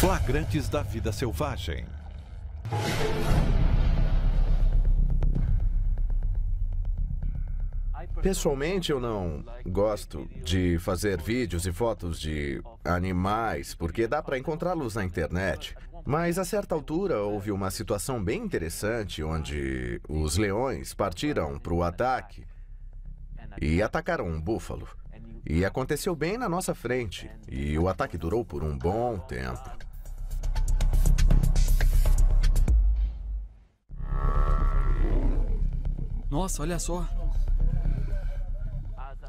Flagrantes da vida selvagem. Pessoalmente, eu não gosto de fazer vídeos e fotos de animais, porque dá para encontrá-los na internet. Mas, a certa altura, houve uma situação bem interessante onde os leões partiram para o ataque e atacaram um búfalo. E aconteceu bem na nossa frente, e o ataque durou por um bom tempo. Nossa, olha só.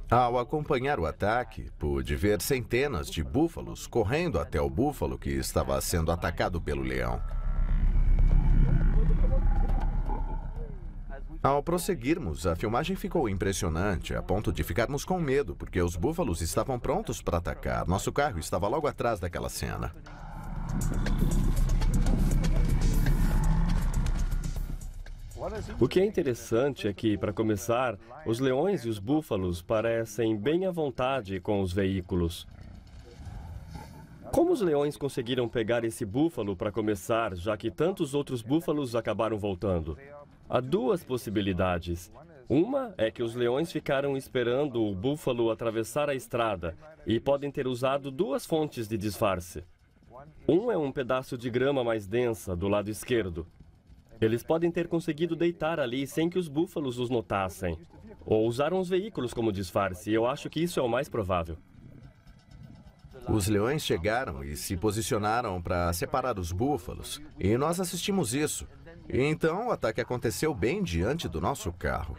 Ao acompanhar o ataque, pude ver centenas de búfalos correndo até o búfalo que estava sendo atacado pelo leão. Ao prosseguirmos, a filmagem ficou impressionante, a ponto de ficarmos com medo, porque os búfalos estavam prontos para atacar. Nosso carro estava logo atrás daquela cena. O que é interessante é que, para começar, os leões e os búfalos parecem bem à vontade com os veículos. Como os leões conseguiram pegar esse búfalo para começar, já que tantos outros búfalos acabaram voltando? Há duas possibilidades. Uma é que os leões ficaram esperando o búfalo atravessar a estrada e podem ter usado duas fontes de disfarce. Um é um pedaço de grama mais densa do lado esquerdo. Eles podem ter conseguido deitar ali sem que os búfalos os notassem. Ou usaram os veículos como disfarce, e eu acho que isso é o mais provável. Os leões chegaram e se posicionaram para separar os búfalos, e nós assistimos isso. E então o ataque aconteceu bem diante do nosso carro.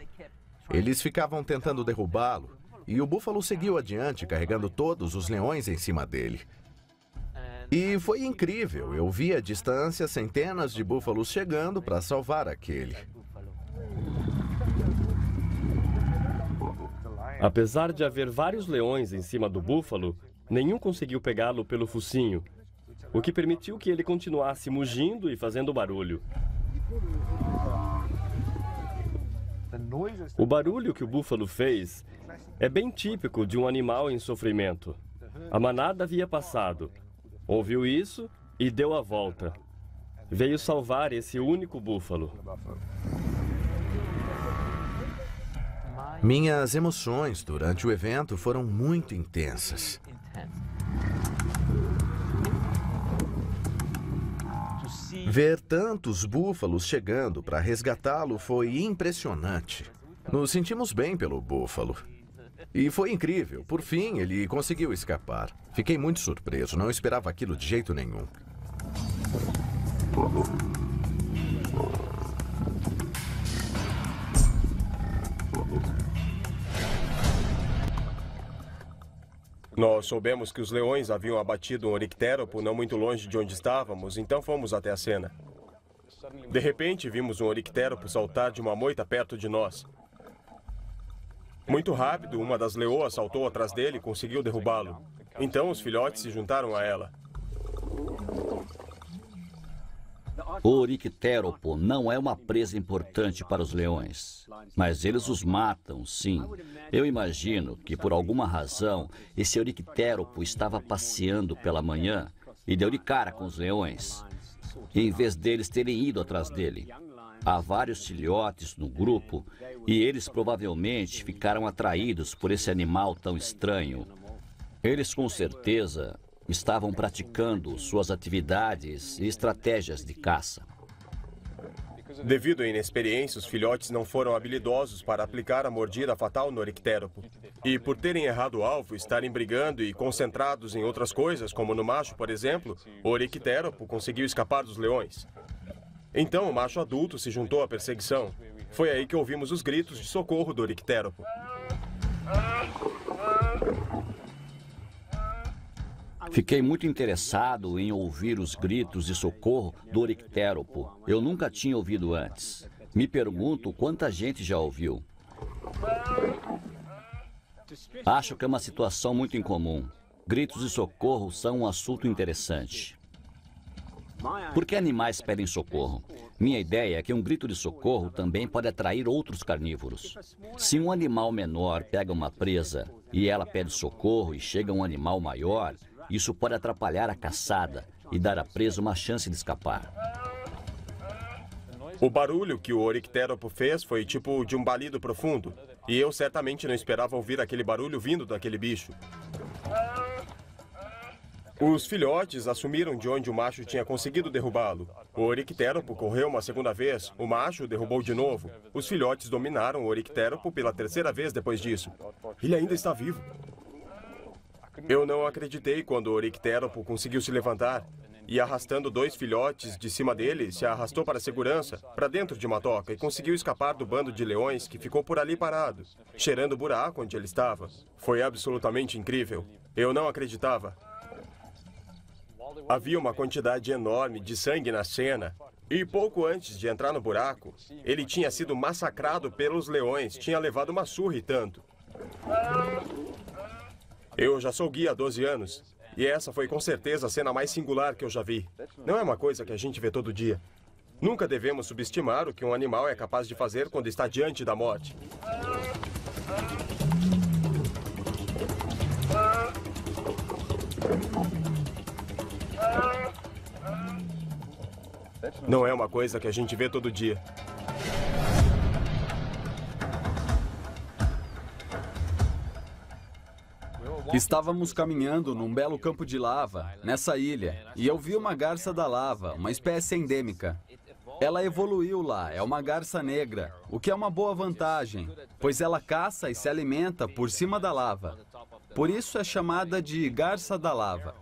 Eles ficavam tentando derrubá-lo, e o búfalo seguiu adiante, carregando todos os leões em cima dele. E foi incrível, eu vi à distância centenas de búfalos chegando para salvar aquele. Apesar de haver vários leões em cima do búfalo, nenhum conseguiu pegá-lo pelo focinho, o que permitiu que ele continuasse mugindo e fazendo barulho. O barulho que o búfalo fez é bem típico de um animal em sofrimento. A manada havia passado. Ouviu isso e deu a volta. Veio salvar esse único búfalo. Minhas emoções durante o evento foram muito intensas. Ver tantos búfalos chegando para resgatá-lo foi impressionante. Nos sentimos bem pelo búfalo. E foi incrível. Por fim, ele conseguiu escapar. Fiquei muito surpreso. Não esperava aquilo de jeito nenhum. Nós soubemos que os leões haviam abatido um orictéropo não muito longe de onde estávamos, então fomos até a cena. De repente, vimos um orictéropo saltar de uma moita perto de nós. Muito rápido, uma das leoas saltou atrás dele e conseguiu derrubá-lo. Então, os filhotes se juntaram a ela. O orictéropo não é uma presa importante para os leões, mas eles os matam, sim. Eu imagino que, por alguma razão, esse orictéropo estava passeando pela manhã e deu de cara com os leões, em vez deles terem ido atrás dele. Há vários filhotes no grupo e eles provavelmente ficaram atraídos por esse animal tão estranho. Eles, com certeza, estavam praticando suas atividades e estratégias de caça. Devido à inexperiência, os filhotes não foram habilidosos para aplicar a mordida fatal no orictéropo. E por terem errado o alvo, estarem brigando e concentrados em outras coisas, como no macho, por exemplo, o orictéropo conseguiu escapar dos leões. Então, o macho adulto se juntou à perseguição. Foi aí que ouvimos os gritos de socorro do orictéropo. Fiquei muito interessado em ouvir os gritos de socorro do orictéropo. Eu nunca tinha ouvido antes. Me pergunto quanta gente já ouviu. Acho que é uma situação muito incomum. Gritos de socorro são um assunto interessante. Por que animais pedem socorro? Minha ideia é que um grito de socorro também pode atrair outros carnívoros. Se um animal menor pega uma presa e ela pede socorro e chega um animal maior, isso pode atrapalhar a caçada e dar à presa uma chance de escapar. O barulho que o orictéropo fez foi tipo de um balido profundo. E eu certamente não esperava ouvir aquele barulho vindo daquele bicho. Os filhotes assumiram de onde o macho tinha conseguido derrubá-lo. O orictéropo correu uma segunda vez, o macho o derrubou de novo. Os filhotes dominaram o orictéropo pela terceira vez depois disso. Ele ainda está vivo. Eu não acreditei quando o orictéropo conseguiu se levantar e, arrastando 2 filhotes de cima dele, se arrastou para a segurança, para dentro de uma toca, e conseguiu escapar do bando de leões que ficou por ali parado, cheirando o buraco onde ele estava. Foi absolutamente incrível. Eu não acreditava. Havia uma quantidade enorme de sangue na cena. E pouco antes de entrar no buraco, ele tinha sido massacrado pelos leões, tinha levado uma surra e tanto. Eu já sou guia há 12 anos. E essa foi com certeza a cena mais singular que eu já vi. Não é uma coisa que a gente vê todo dia. Nunca devemos subestimar o que um animal é capaz de fazer quando está diante da morte. Não é uma coisa que a gente vê todo dia. Estávamos caminhando num belo campo de lava, nessa ilha, e eu vi uma garça da lava, uma espécie endêmica. Ela evoluiu lá, é uma garça negra, o que é uma boa vantagem, pois ela caça e se alimenta por cima da lava. Por isso é chamada de garça da lava.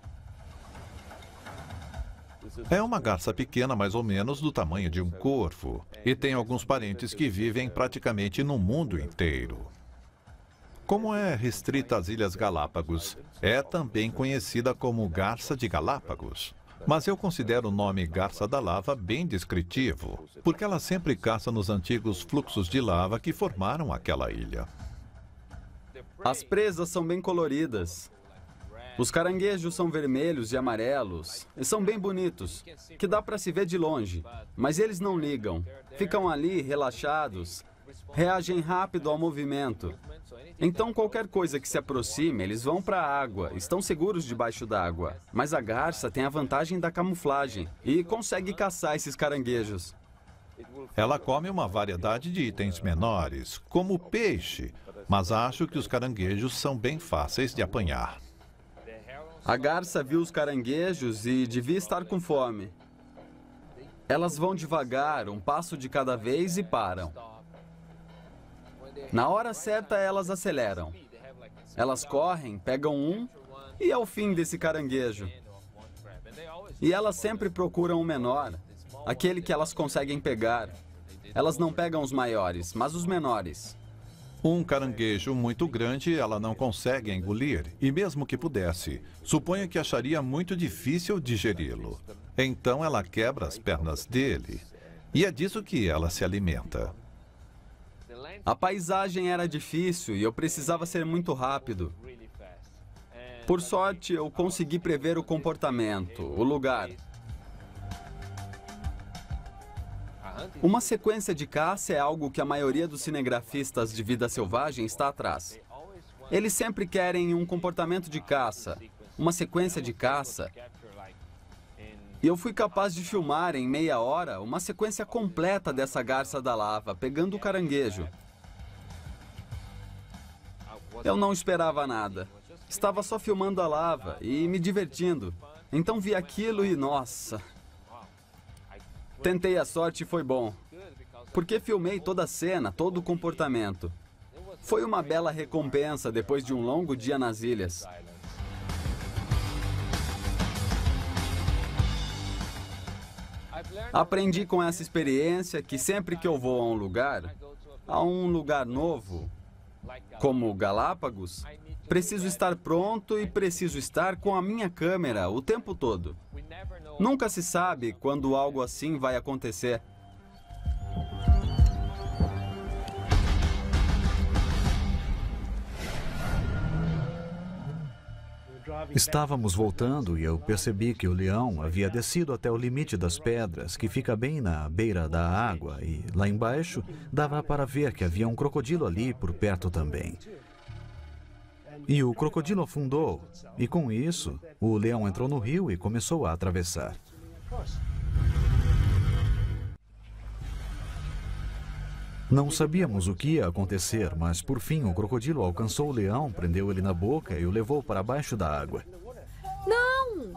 É uma garça pequena, mais ou menos do tamanho de um corvo, e tem alguns parentes que vivem praticamente no mundo inteiro. Como é restrita às Ilhas Galápagos, é também conhecida como garça de Galápagos. Mas eu considero o nome garça da lava bem descritivo, porque ela sempre caça nos antigos fluxos de lava que formaram aquela ilha. As presas são bem coloridas. Os caranguejos são vermelhos e amarelos, e são bem bonitos, que dá para se ver de longe. Mas eles não ligam, ficam ali relaxados, reagem rápido ao movimento. Então, qualquer coisa que se aproxime, eles vão para a água, estão seguros debaixo d'água. Mas a garça tem a vantagem da camuflagem e consegue caçar esses caranguejos. Ela come uma variedade de itens menores, como peixe, mas acho que os caranguejos são bem fáceis de apanhar. A garça viu os caranguejos e devia estar com fome. Elas vão devagar, um passo de cada vez e param. Na hora certa, elas aceleram. Elas correm, pegam um e é o fim desse caranguejo. E elas sempre procuram o menor, aquele que elas conseguem pegar. Elas não pegam os maiores, mas os menores. Um caranguejo muito grande ela não consegue engolir, e mesmo que pudesse, suponho que acharia muito difícil digeri-lo. Então ela quebra as pernas dele, e é disso que ela se alimenta. A paisagem era difícil e eu precisava ser muito rápido. Por sorte, eu consegui prever o comportamento, o lugar. Uma sequência de caça é algo que a maioria dos cinegrafistas de vida selvagem está atrás. Eles sempre querem um comportamento de caça, uma sequência de caça. E eu fui capaz de filmar em meia hora uma sequência completa dessa garça da lava, pegando o caranguejo. Eu não esperava nada. Estava só filmando a lava e me divertindo. Então vi aquilo e, nossa... Tentei a sorte e foi bom. Porque filmei toda a cena, todo o comportamento. Foi uma bela recompensa depois de um longo dia nas ilhas. Aprendi com essa experiência que sempre que eu vou a um lugar novo, como Galápagos, preciso estar pronto e preciso estar com a minha câmera o tempo todo. Nunca se sabe quando algo assim vai acontecer. Estávamos voltando e eu percebi que o leão havia descido até o limite das pedras, que fica bem na beira da água, e lá embaixo dava para ver que havia um crocodilo ali por perto também. E o crocodilo afundou. E com isso, o leão entrou no rio e começou a atravessar. Não sabíamos o que ia acontecer, mas por fim o crocodilo alcançou o leão, prendeu ele na boca e o levou para baixo da água. Não!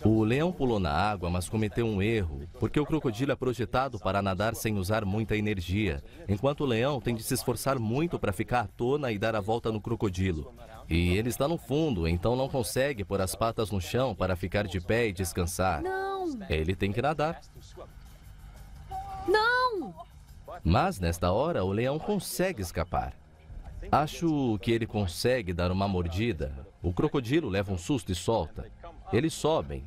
O leão pulou na água, mas cometeu um erro, porque o crocodilo é projetado para nadar sem usar muita energia, enquanto o leão tem de se esforçar muito para ficar à tona e dar a volta no crocodilo. E ele está no fundo, então não consegue pôr as patas no chão para ficar de pé e descansar. Não! Ele tem que nadar. Não! Mas, nesta hora, o leão consegue escapar. Acho que ele consegue dar uma mordida. O crocodilo leva um susto e solta. Eles sobem.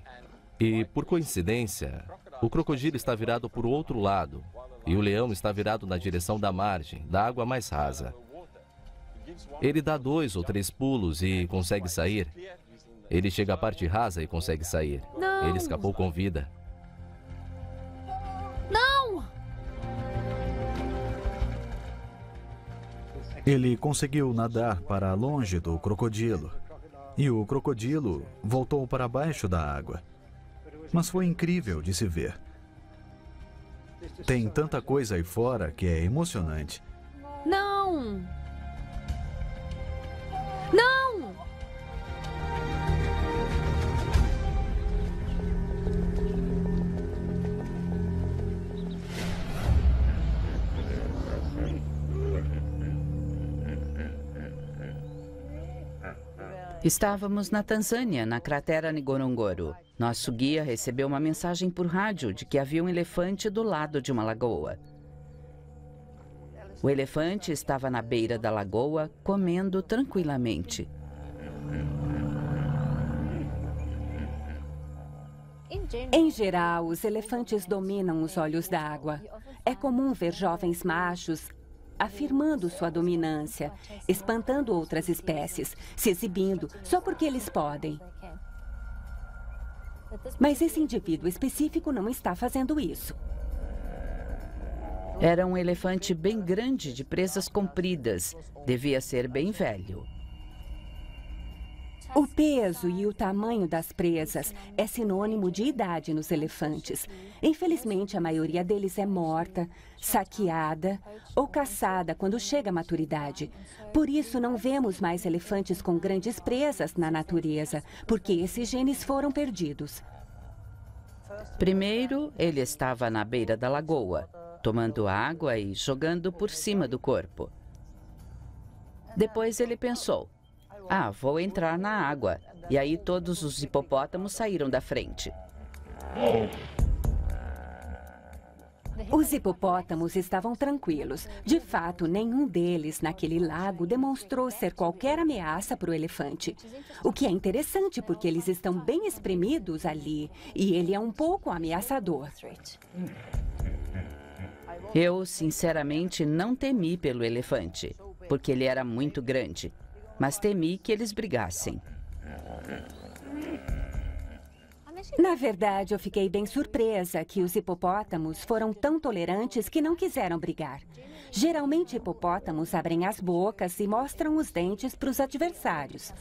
E, por coincidência, o crocodilo está virado para o outro lado. E o leão está virado na direção da margem, da água mais rasa. Ele dá 2 ou 3 pulos e consegue sair. Ele chega à parte rasa e consegue sair. Não! Ele escapou com vida. Não! Ele conseguiu nadar para longe do crocodilo. E o crocodilo voltou para baixo da água. Mas foi incrível de se ver. Tem tanta coisa aí fora que é emocionante. Não! Não! Estávamos na Tanzânia, na cratera Ngorongoro. Nosso guia recebeu uma mensagem por rádio de que havia um elefante do lado de uma lagoa. O elefante estava na beira da lagoa, comendo tranquilamente. Em geral, os elefantes dominam os olhos d'água. É comum ver jovens machos afirmando sua dominância, espantando outras espécies, se exibindo só porque eles podem. Mas esse indivíduo específico não está fazendo isso. Era um elefante bem grande, de presas compridas. Devia ser bem velho. O peso e o tamanho das presas é sinônimo de idade nos elefantes. Infelizmente, a maioria deles é morta, saqueada ou caçada quando chega à maturidade. Por isso, não vemos mais elefantes com grandes presas na natureza, porque esses genes foram perdidos. Primeiro, ele estava na beira da lagoa, tomando água e jogando por cima do corpo. Depois ele pensou: vou entrar na água. E aí todos os hipopótamos saíram da frente. Os hipopótamos estavam tranquilos. De fato, nenhum deles naquele lago demonstrou ser qualquer ameaça para o elefante. O que é interessante, porque eles estão bem espremidos ali e ele é um pouco ameaçador. Eu, sinceramente, não temi pelo elefante, porque ele era muito grande. Mas temi que eles brigassem. Na verdade, eu fiquei bem surpresa que os hipopótamos foram tão tolerantes que não quiseram brigar. Geralmente, hipopótamos abrem as bocas e mostram os dentes para os adversários.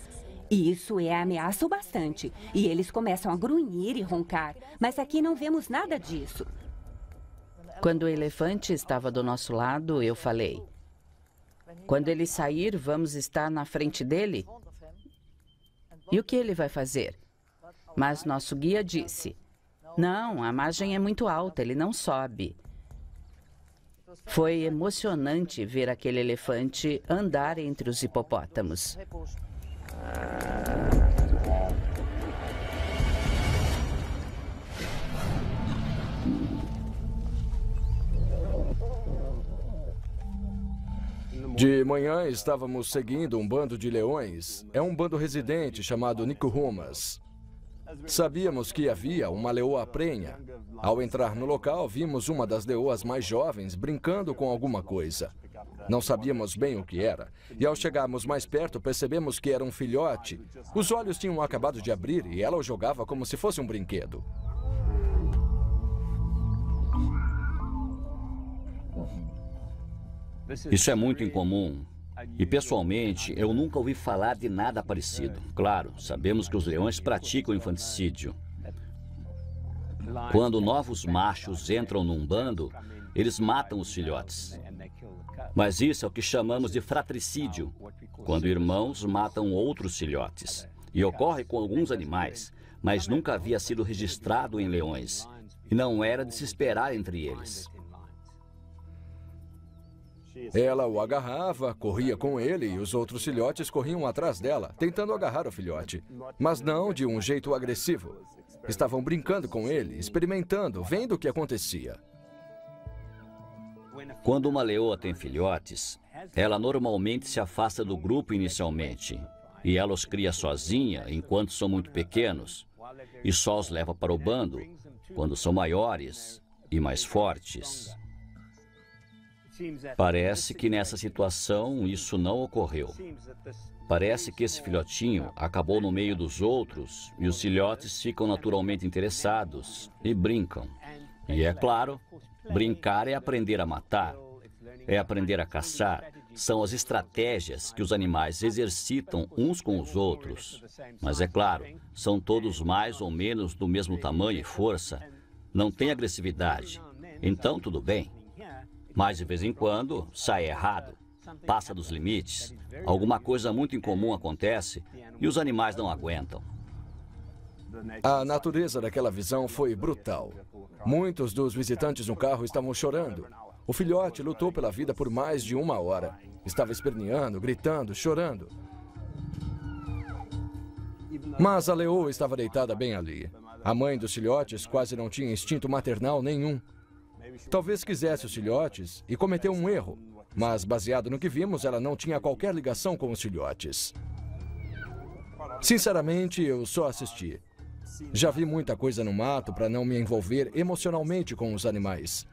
Isso é ameaça o bastante. E eles começam a grunhir e roncar. Mas aqui não vemos nada disso. Quando o elefante estava do nosso lado, eu falei: quando ele sair, vamos estar na frente dele? E o que ele vai fazer? Mas nosso guia disse: não, a margem é muito alta, ele não sobe. Foi emocionante ver aquele elefante andar entre os hipopótamos. De manhã estávamos seguindo um bando de leões. É um bando residente chamado Nkuhumas. Sabíamos que havia uma leoa prenha. Ao entrar no local, vimos uma das leoas mais jovens brincando com alguma coisa. Não sabíamos bem o que era. E ao chegarmos mais perto, percebemos que era um filhote. Os olhos tinham acabado de abrir e ela o jogava como se fosse um brinquedo. Isso é muito incomum. E, pessoalmente, eu nunca ouvi falar de nada parecido. Claro, sabemos que os leões praticam infanticídio. Quando novos machos entram num bando, eles matam os filhotes. Mas isso é o que chamamos de fratricídio, quando irmãos matam outros filhotes. E ocorre com alguns animais, mas nunca havia sido registrado em leões. E não era de se esperar entre eles. Ela o agarrava, corria com ele e os outros filhotes corriam atrás dela, tentando agarrar o filhote. Mas não de um jeito agressivo. Estavam brincando com ele, experimentando, vendo o que acontecia. Quando uma leoa tem filhotes, ela normalmente se afasta do grupo inicialmente. E ela os cria sozinha enquanto são muito pequenos. E só os leva para o bando quando são maiores e mais fortes. Parece que nessa situação isso não ocorreu. Parece que esse filhotinho acabou no meio dos outros e os filhotes ficam naturalmente interessados e brincam. E é claro, brincar é aprender a matar, é aprender a caçar. São as estratégias que os animais exercitam uns com os outros. Mas é claro, são todos mais ou menos do mesmo tamanho e força. Não tem agressividade. Então tudo bem. Mas de vez em quando sai errado, passa dos limites. Alguma coisa muito incomum acontece e os animais não aguentam. A natureza daquela visão foi brutal. Muitos dos visitantes no carro estavam chorando. O filhote lutou pela vida por mais de 1 hora. Estava esperneando, gritando, chorando. Mas a leoa estava deitada bem ali. A mãe dos filhotes quase não tinha instinto maternal nenhum. Talvez quisesse os filhotes e cometeu um erro. Mas, baseado no que vimos, ela não tinha qualquer ligação com os filhotes. Sinceramente, eu só assisti. Já vi muita coisa no mato para não me envolver emocionalmente com os animais.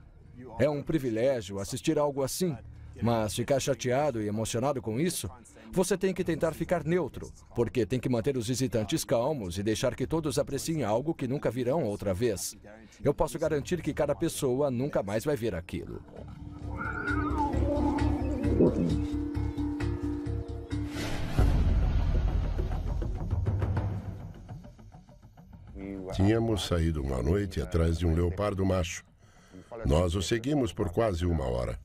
É um privilégio assistir algo assim, mas ficar chateado e emocionado com isso, você tem que tentar ficar neutro, porque tem que manter os visitantes calmos e deixar que todos apreciem algo que nunca virão outra vez. Eu posso garantir que cada pessoa nunca mais vai ver aquilo. Tínhamos saído uma noite atrás de um leopardo macho. Nós o seguimos por quase 1 hora.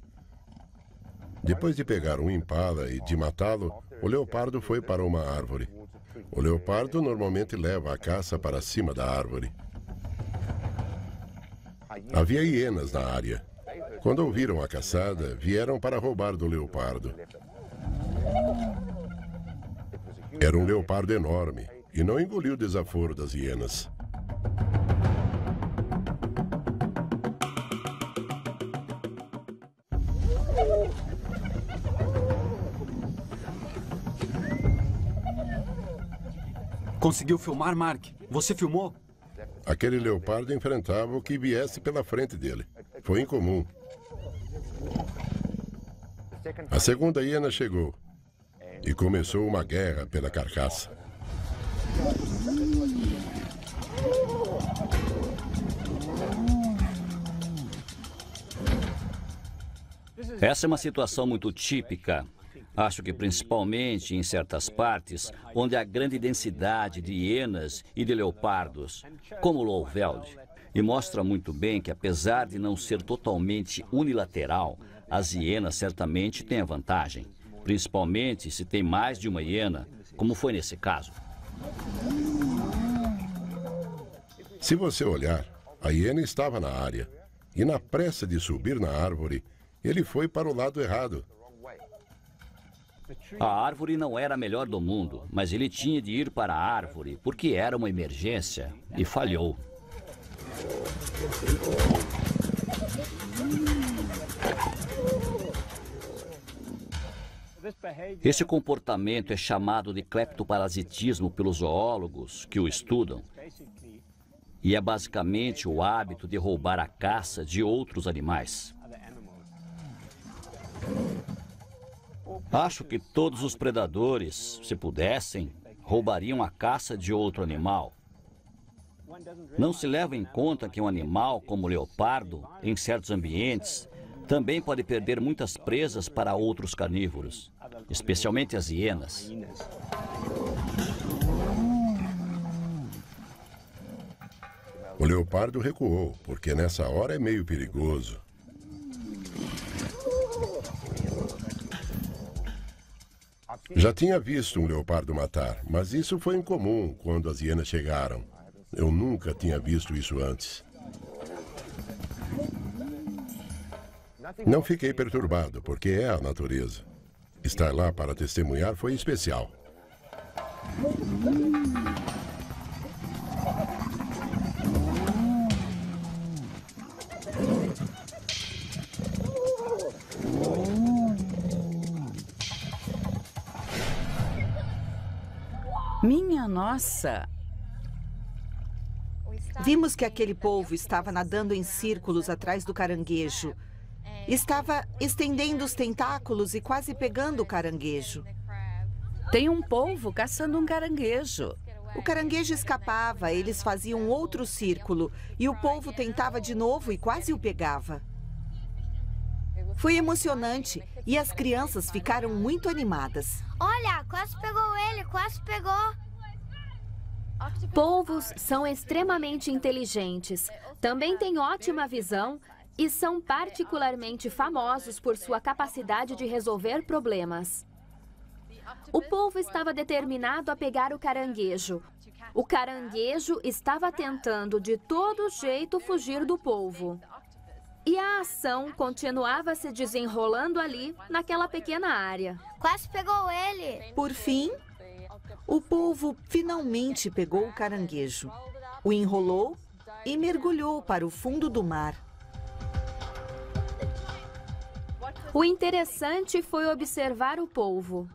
Depois de pegar um impala e de matá-lo, o leopardo foi para uma árvore. O leopardo normalmente leva a caça para cima da árvore. Havia hienas na área. Quando ouviram a caçada, vieram para roubar do leopardo. Era um leopardo enorme e não engoliu o desaforo das hienas. Conseguiu filmar, Mark? Você filmou? Aquele leopardo enfrentava o que viesse pela frente dele. Foi incomum. A segunda hiena chegou e começou uma guerra pela carcaça. Essa é uma situação muito típica. Acho que principalmente em certas partes onde há grande densidade de hienas e de leopardos, como Lowveld. E mostra muito bem que, apesar de não ser totalmente unilateral, as hienas certamente têm a vantagem, principalmente se tem mais de uma hiena, como foi nesse caso. Se você olhar, a hiena estava na área e, na pressa de subir na árvore, ele foi para o lado errado. A árvore não era a melhor do mundo, mas ele tinha de ir para a árvore porque era uma emergência e falhou. Esse comportamento é chamado de cleptoparasitismo pelos zoólogos que o estudam. E é basicamente o hábito de roubar a caça de outros animais. Acho que todos os predadores, se pudessem, roubariam a caça de outro animal. Não se leva em conta que um animal como o leopardo, em certos ambientes, Também pode perder muitas presas para outros carnívoros, especialmente as hienas. O leopardo recuou, porque nessa hora é meio perigoso. Já tinha visto um leopardo matar, mas isso foi incomum quando as hienas chegaram. Eu nunca tinha visto isso antes. Não fiquei perturbado, porque é a natureza. Estar lá para testemunhar foi especial. Minha nossa! Vimos que aquele polvo estava nadando em círculos atrás do caranguejo. Estava estendendo os tentáculos e quase pegando o caranguejo. Tem um polvo caçando um caranguejo. O caranguejo escapava, eles faziam outro círculo e o polvo tentava de novo e quase o pegava. Foi emocionante e as crianças ficaram muito animadas. Olha, quase pegou ele, quase pegou. Polvos são extremamente inteligentes, também têm ótima visão e são particularmente famosos por sua capacidade de resolver problemas. O polvo estava determinado a pegar o caranguejo. O caranguejo estava tentando de todo jeito fugir do polvo. E a ação continuava se desenrolando ali, naquela pequena área. Quase pegou ele. Por fim, o polvo finalmente pegou o caranguejo, o enrolou e mergulhou para o fundo do mar. O interessante foi observar o polvo.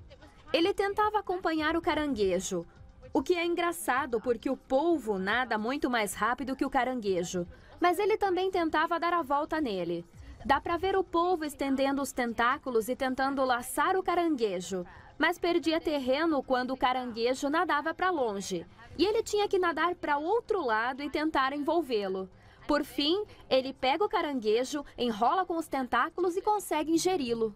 Ele tentava acompanhar o caranguejo, o que é engraçado porque o polvo nada muito mais rápido que o caranguejo, mas ele também tentava dar a volta nele. Dá para ver o polvo estendendo os tentáculos e tentando laçar o caranguejo, mas perdia terreno quando o caranguejo nadava para longe, e ele tinha que nadar para o outro lado e tentar envolvê-lo. Por fim, ele pega o caranguejo, enrola com os tentáculos e consegue ingeri-lo.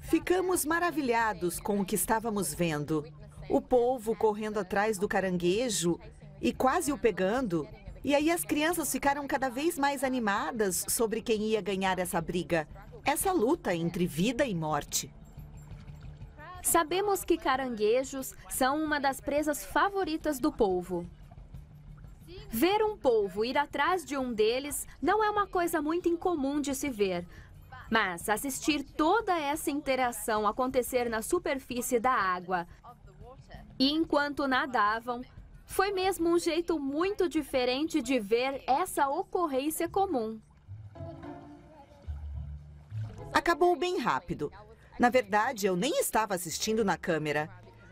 Ficamos maravilhados com o que estávamos vendo. O polvo correndo atrás do caranguejo e quase o pegando. E aí as crianças ficaram cada vez mais animadas sobre quem ia ganhar essa briga. Essa luta entre vida e morte. Sabemos que caranguejos são uma das presas favoritas do polvo. Ver um polvo ir atrás de um deles não é uma coisa muito incomum de se ver. Mas assistir toda essa interação acontecer na superfície da água e enquanto nadavam, foi mesmo um jeito muito diferente de ver essa ocorrência comum. Acabou bem rápido. Na verdade, eu nem estava assistindo na câmera,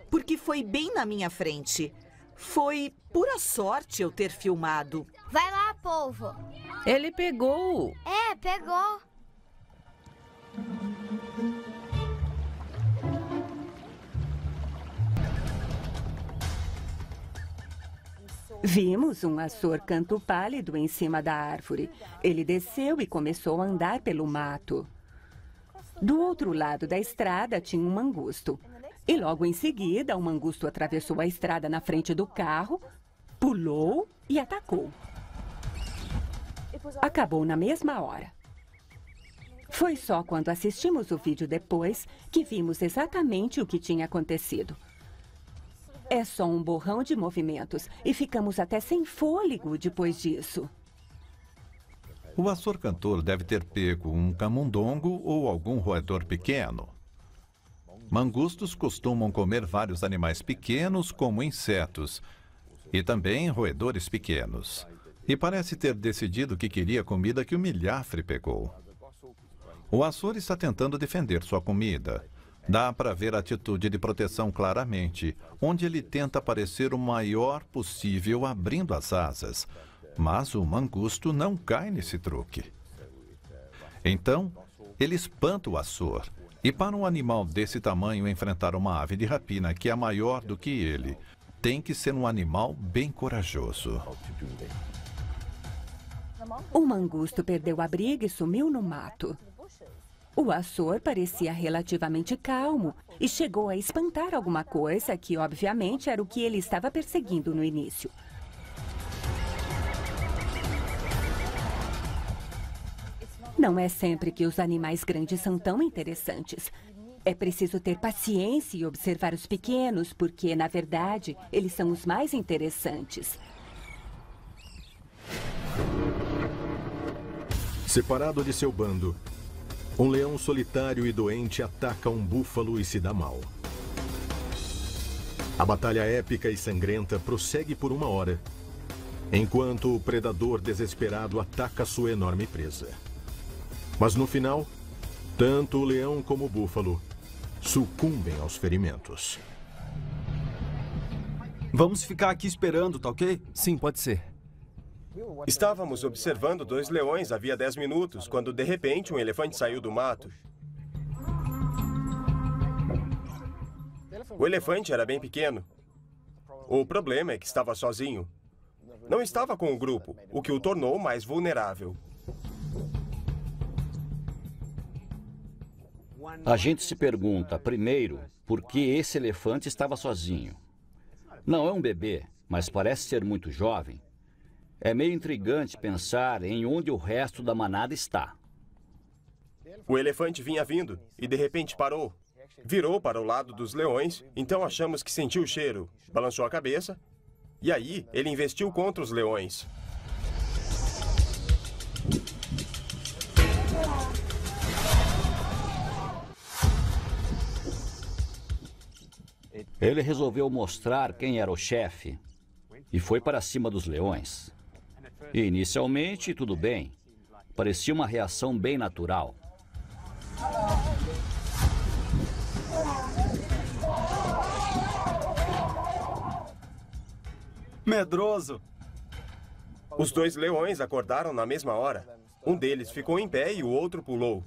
porque foi bem na minha frente. Foi pura sorte eu ter filmado. Vai lá, polvo. Ele pegou. É, pegou. Vimos um açor canto pálido em cima da árvore. Ele desceu e começou a andar pelo mato. Do outro lado da estrada tinha um mangusto. E logo em seguida, o mangusto atravessou a estrada na frente do carro, pulou e atacou. Acabou na mesma hora. Foi só quando assistimos o vídeo depois que vimos exatamente o que tinha acontecido. É só um borrão de movimentos e ficamos até sem fôlego depois disso. O açor cantor deve ter pego um camundongo ou algum roedor pequeno. Mangustos costumam comer vários animais pequenos, como insetos, e também roedores pequenos. E parece ter decidido que queria a comida que o milhafre pegou. O açor está tentando defender sua comida. Dá para ver a atitude de proteção claramente, onde ele tenta parecer o maior possível abrindo as asas. Mas o mangusto não cai nesse truque. Então, ele espanta o açor. E para um animal desse tamanho enfrentar uma ave de rapina que é maior do que ele, tem que ser um animal bem corajoso. O mangusto perdeu a briga e sumiu no mato. O Açor parecia relativamente calmo e chegou a espantar alguma coisa que, obviamente, era o que ele estava perseguindo no início. Não é sempre que os animais grandes são tão interessantes. É preciso ter paciência e observar os pequenos, porque, na verdade, eles são os mais interessantes. Separado de seu bando, um leão solitário e doente ataca um búfalo e se dá mal. A batalha épica e sangrenta prossegue por 1 hora, enquanto o predador desesperado ataca sua enorme presa. Mas no final, tanto o leão como o búfalo sucumbem aos ferimentos. Vamos ficar aqui esperando, tá ok? Sim, pode ser. Estávamos observando 2 leões havia 10 minutos, quando de repente um elefante saiu do mato. O elefante era bem pequeno. O problema é que estava sozinho. Não estava com o grupo, o que o tornou mais vulnerável. A gente se pergunta, primeiro, por que esse elefante estava sozinho. Não é um bebê, mas parece ser muito jovem. É meio intrigante pensar em onde o resto da manada está. O elefante vinha vindo e de repente parou. Virou para o lado dos leões, então achamos que sentiu o cheiro. Balançou a cabeça e aí ele investiu contra os leões. Ele resolveu mostrar quem era o chefe e foi para cima dos leões. E inicialmente, tudo bem. Parecia uma reação bem natural. Medroso! Os 2 leões acordaram na mesma hora. Um deles ficou em pé e o outro pulou.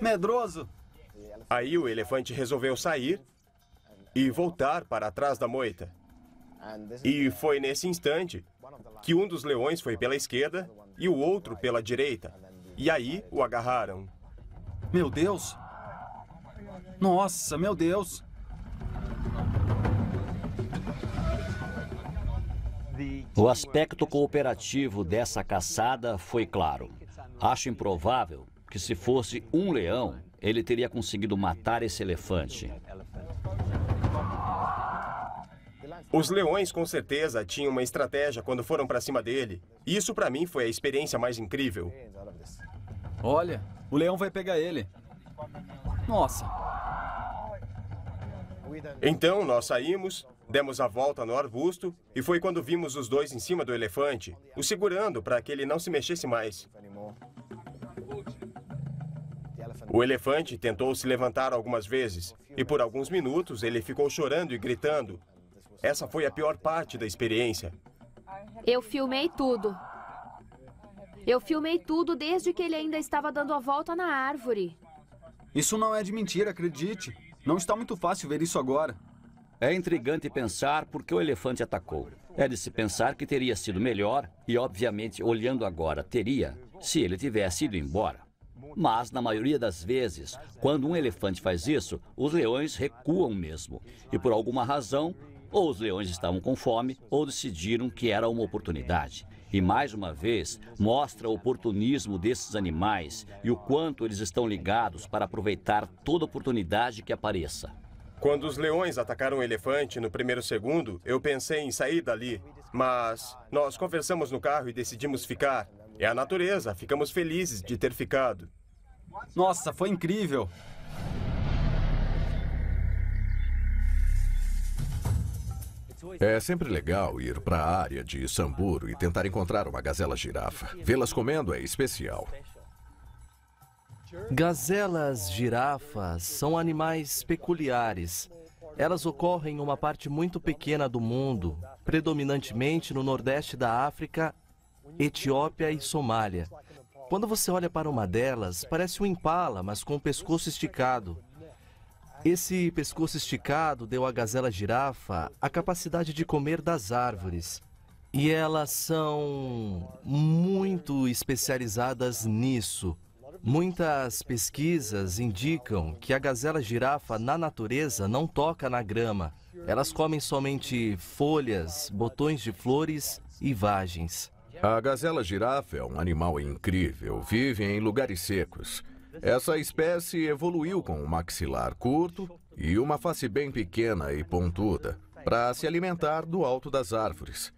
Medroso! Aí o elefante resolveu sair e voltar para trás da moita. E foi nesse instante que um dos leões foi pela esquerda e o outro pela direita. E aí o agarraram. Meu Deus! Nossa, meu Deus! O aspecto cooperativo dessa caçada foi claro. Acho improvável que, se fosse um leão, ele teria conseguido matar esse elefante. Os leões, com certeza, tinham uma estratégia quando foram para cima dele. E isso, para mim, foi a experiência mais incrível. Olha, o leão vai pegar ele. Nossa! Então, nós saímos, demos a volta no arbusto e foi quando vimos os 2 em cima do elefante, o segurando para que ele não se mexesse mais. O elefante tentou se levantar algumas vezes e por alguns minutos ele ficou chorando e gritando. Essa foi a pior parte da experiência. Eu filmei tudo. Eu filmei tudo desde que ele ainda estava dando a volta na árvore. Isso não é de mentira, acredite. Não está muito fácil ver isso agora. É intrigante pensar por que o elefante atacou. É de se pensar que teria sido melhor e, obviamente, olhando agora, teria, se ele tivesse ido embora. Mas, na maioria das vezes, quando um elefante faz isso, os leões recuam mesmo. E, por alguma razão, ou os leões estavam com fome, ou decidiram que era uma oportunidade. E, mais uma vez, mostra o oportunismo desses animais e o quanto eles estão ligados para aproveitar toda oportunidade que apareça. Quando os leões atacaram o elefante no primeiro segundo, eu pensei em sair dali. Mas nós conversamos no carro e decidimos ficar. É a natureza, ficamos felizes de ter ficado. Nossa, foi incrível! É sempre legal ir para a área de Samburu e tentar encontrar uma gazela-girafa. Vê-las comendo é especial. Gazelas, girafas são animais peculiares. Elas ocorrem em uma parte muito pequena do mundo, predominantemente no nordeste da África, Etiópia e Somália. Quando você olha para uma delas, parece um impala, mas com o pescoço esticado. Esse pescoço esticado deu à gazela-girafa a capacidade de comer das árvores. E elas são muito especializadas nisso. Muitas pesquisas indicam que a gazela-girafa na natureza não toca na grama. Elas comem somente folhas, botões de flores e vagens. A gazela-girafa é um animal incrível, vive em lugares secos. Essa espécie evoluiu com um maxilar curto e uma face bem pequena e pontuda para se alimentar do alto das árvores.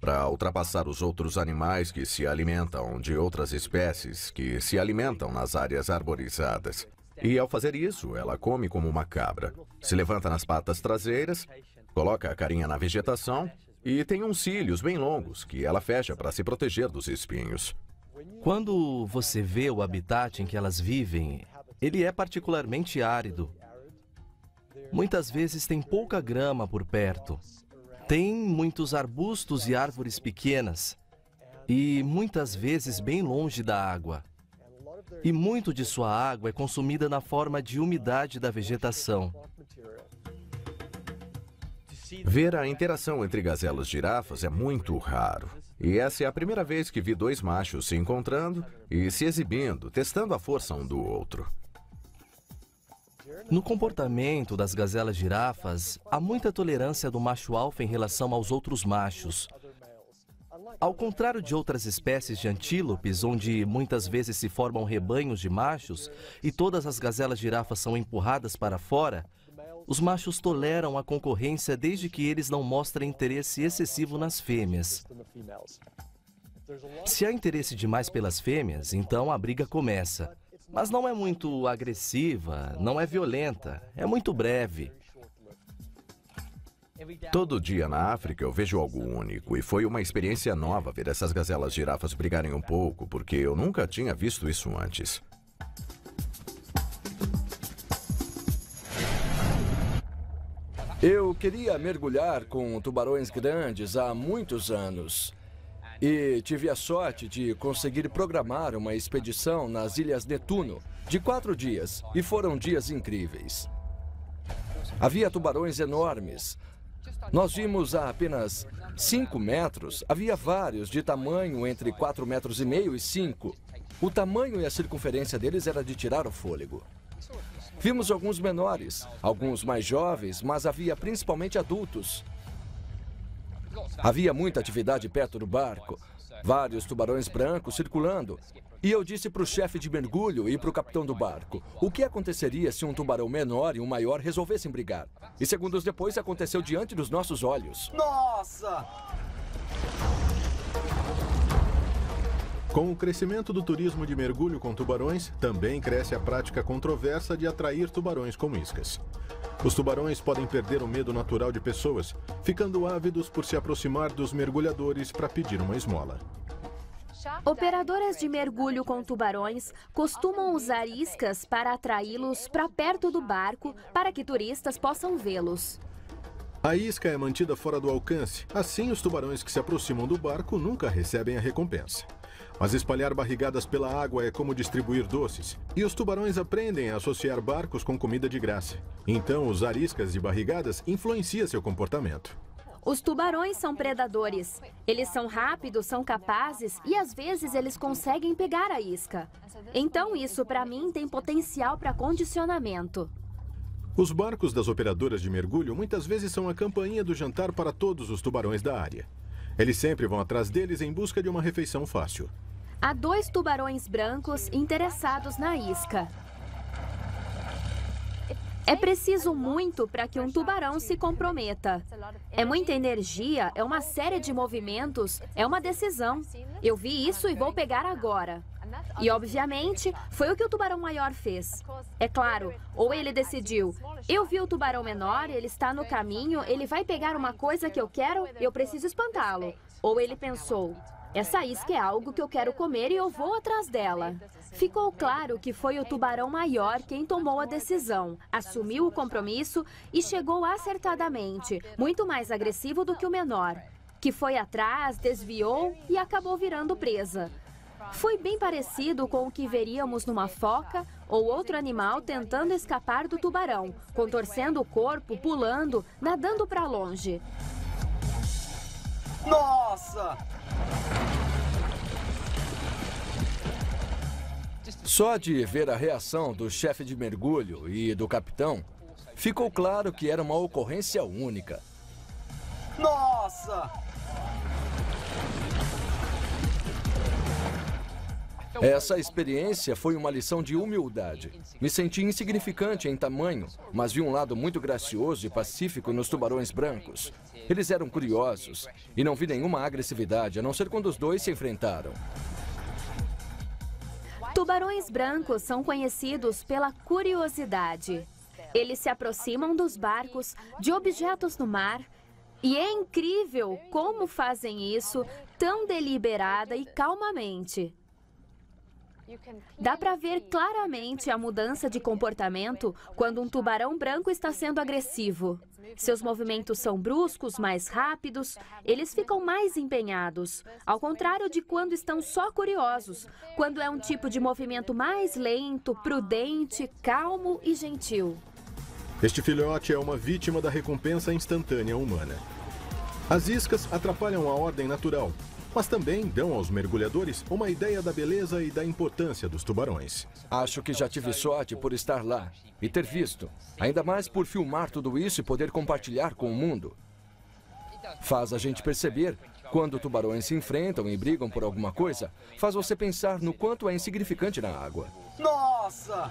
Para ultrapassar os outros animais que se alimentam de outras espécies que se alimentam nas áreas arborizadas. E ao fazer isso, ela come como uma cabra. Se levanta nas patas traseiras, coloca a carinha na vegetação e tem uns cílios bem longos que ela fecha para se proteger dos espinhos. Quando você vê o habitat em que elas vivem, ele é particularmente árido. Muitas vezes tem pouca grama por perto. Tem muitos arbustos e árvores pequenas. E muitas vezes bem longe da água. E muito de sua água é consumida na forma de umidade da vegetação. Ver a interação entre gazelas e girafas é muito raro. E essa é a primeira vez que vi dois machos se encontrando e se exibindo, testando a força um do outro. No comportamento das gazelas-girafas, há muita tolerância do macho alfa em relação aos outros machos. Ao contrário de outras espécies de antílopes, onde muitas vezes se formam rebanhos de machos e todas as gazelas-girafas são empurradas para fora, os machos toleram a concorrência desde que eles não mostrem interesse excessivo nas fêmeas. Se há interesse demais pelas fêmeas, então a briga começa. Mas não é muito agressiva, não é violenta, é muito breve. Todo dia na África eu vejo algo único e foi uma experiência nova ver essas gazelas-girafas brigarem um pouco, porque eu nunca tinha visto isso antes. Eu queria mergulhar com tubarões grandes há muitos anos. E tive a sorte de conseguir programar uma expedição nas Ilhas Netuno de 4 dias, e foram dias incríveis. Havia tubarões enormes. Nós vimos a apenas 5 metros, havia vários de tamanho entre 4,5 metros e 5. O tamanho e a circunferência deles era de tirar o fôlego. Vimos alguns menores, alguns mais jovens, mas havia principalmente adultos. Havia muita atividade perto do barco, vários tubarões brancos circulando. E eu disse para o chefe de mergulho e para o capitão do barco o que aconteceria se um tubarão menor e um maior resolvessem brigar. E segundos depois aconteceu diante dos nossos olhos. Nossa! Com o crescimento do turismo de mergulho com tubarões, também cresce a prática controversa de atrair tubarões com iscas. Os tubarões podem perder o medo natural de pessoas, ficando ávidos por se aproximar dos mergulhadores para pedir uma esmola. Operadoras de mergulho com tubarões costumam usar iscas para atraí-los para perto do barco para que turistas possam vê-los. A isca é mantida fora do alcance, assim os tubarões que se aproximam do barco nunca recebem a recompensa. Mas espalhar barrigadas pela água é como distribuir doces, e os tubarões aprendem a associar barcos com comida de graça. Então, usar iscas e barrigadas influencia seu comportamento. Os tubarões são predadores. Eles são rápidos, são capazes e às vezes eles conseguem pegar a isca. Então, isso para mim tem potencial para condicionamento. Os barcos das operadoras de mergulho muitas vezes são a campainha do jantar para todos os tubarões da área. Eles sempre vão atrás deles em busca de uma refeição fácil. Há 2 tubarões brancos interessados na isca. É preciso muito para que um tubarão se comprometa. É muita energia, é uma série de movimentos, é uma decisão. Eu vi isso e vou pegar agora. E, obviamente, foi o que o tubarão maior fez. É claro, ou ele decidiu, eu vi o tubarão menor, ele está no caminho, ele vai pegar uma coisa que eu quero, eu preciso espantá-lo. Ou ele pensou, essa isca é algo que eu quero comer e eu vou atrás dela. Ficou claro que foi o tubarão maior quem tomou a decisão, assumiu o compromisso e chegou acertadamente, muito mais agressivo do que o menor, que foi atrás, desviou e acabou virando presa. Foi bem parecido com o que veríamos numa foca ou outro animal tentando escapar do tubarão, contorcendo o corpo, pulando, nadando para longe. Nossa! Só de ver a reação do chefe de mergulho e do capitão, ficou claro que era uma ocorrência única. Nossa! Essa experiência foi uma lição de humildade. Me senti insignificante em tamanho, mas vi um lado muito gracioso e pacífico nos tubarões brancos. Eles eram curiosos e não vi nenhuma agressividade, a não ser quando os dois se enfrentaram. Tubarões brancos são conhecidos pela curiosidade. Eles se aproximam dos barcos, de objetos no mar, e é incrível como fazem isso tão deliberada e calmamente. Dá para ver claramente a mudança de comportamento quando um tubarão branco está sendo agressivo. Seus movimentos são bruscos, mais rápidos, eles ficam mais empenhados, ao contrário de quando estão só curiosos, quando é um tipo de movimento mais lento, prudente, calmo e gentil. Este filhote é uma vítima da recompensa instantânea humana. As iscas atrapalham a ordem natural, mas também dão aos mergulhadores uma ideia da beleza e da importância dos tubarões. Acho que já tive sorte por estar lá e ter visto, ainda mais por filmar tudo isso e poder compartilhar com o mundo. Faz a gente perceber, quando tubarões se enfrentam e brigam por alguma coisa, faz você pensar no quanto é insignificante na água. Nossa!